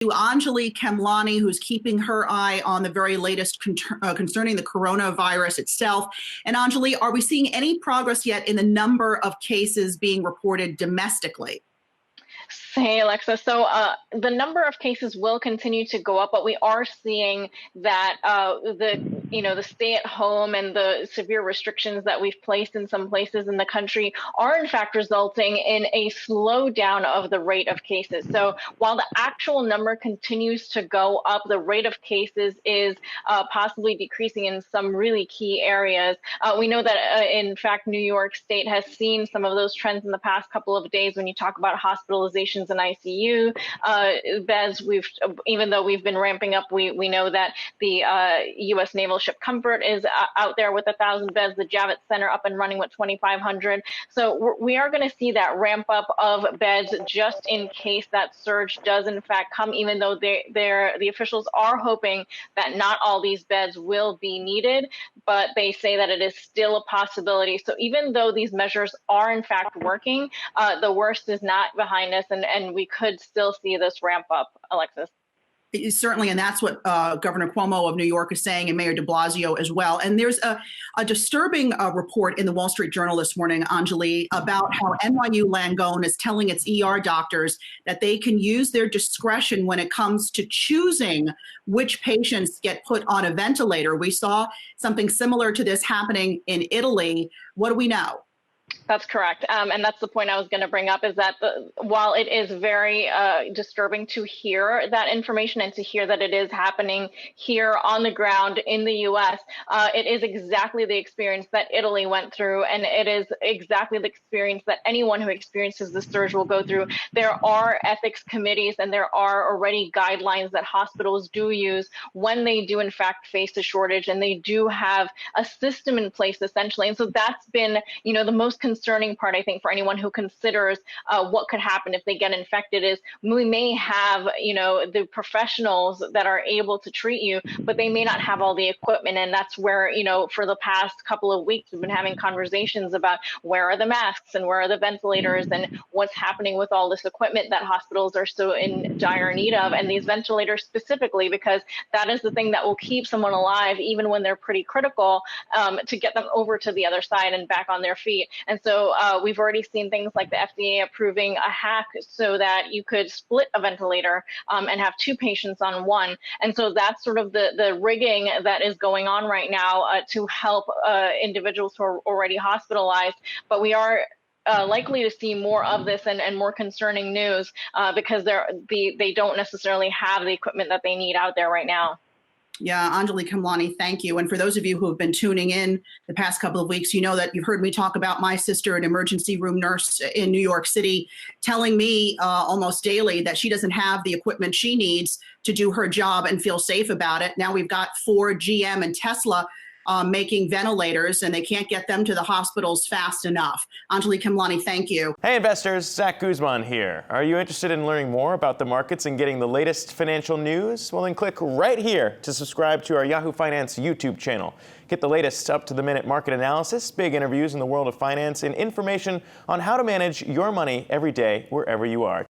Anjalee Khemlani, who's keeping her eye on the very latest concerning the coronavirus itself. And Anjalee, are we seeing any progress yet in the number of cases being reported domestically? Hey, Alexis. So the number of cases will continue to go up, but we are seeing that the stay-at-home and the severe restrictions that we've placed in some places in the country are in fact resulting in a slowdown of the rate of cases. So while the actual number continues to go up, the rate of cases is possibly decreasing in some really key areas. We know that in fact New York State has seen some of those trends in the past couple of days. When you talk about hospitalizations and ICU beds, even though we've been ramping up, we know that the U.S. Naval Ship Comfort is out there with 1,000 beds, the Javits Center up and running with 2,500. So we are going to see that ramp up of beds just in case that surge does in fact come, even though the officials are hoping that not all these beds will be needed, but they say that it is still a possibility. So even though these measures are in fact working, the worst is not behind us, and we could still see this ramp up, Alexis. Certainly, and that's what Governor Cuomo of New York is saying, and Mayor de Blasio as well. And there's a disturbing report in the Wall Street Journal this morning, Anjalee, about how NYU Langone is telling its ER doctors that they can use their discretion when it comes to choosing which patients get put on a ventilator. We saw something similar to this happening in Italy. What do we know? That's correct. And that's the point I was going to bring up, is that while it is very disturbing to hear that information and to hear that it is happening here on the ground in the U.S., it is exactly the experience that Italy went through, and it is exactly the experience that anyone who experiences the surge will go through. There are ethics committees, and there are already guidelines that hospitals do use when they do in fact face a shortage, and they do have a system in place essentially. And so that's been, the most concerning part, I think, for anyone who considers what could happen if they get infected, is we may have, the professionals that are able to treat you, but they may not have all the equipment. And that's where, for the past couple of weeks, we've been having conversations about where are the masks and where are the ventilators and what's happening with all this equipment that hospitals are so in dire need of, and these ventilators specifically, because that is the thing that will keep someone alive even when they're pretty critical, to get them over to the other side and back on their feet. And so we've already seen things like the FDA approving a hack so that you could split a ventilator and have two patients on one. And so that's sort of the rigging that is going on right now to help individuals who are already hospitalized. But we are likely to see more of this and more concerning news because they don't necessarily have the equipment that they need out there right now. Yeah, Anjalee Khemlani, thank you. And for those of you who have been tuning in the past couple of weeks, you know that you've heard me talk about my sister, an emergency room nurse in New York City, telling me almost daily that she doesn't have the equipment she needs to do her job and feel safe about it. Now we've got Ford, GM, and Tesla making ventilators, and they can't get them to the hospitals fast enough. Anjalee Khemlani, thank you. Hey investors, Zach Guzman here. Are you interested in learning more about the markets and getting the latest financial news? Well, then click right here to subscribe to our Yahoo Finance YouTube channel. Get the latest up-to-the-minute market analysis, big interviews in the world of finance, and information on how to manage your money every day wherever you are.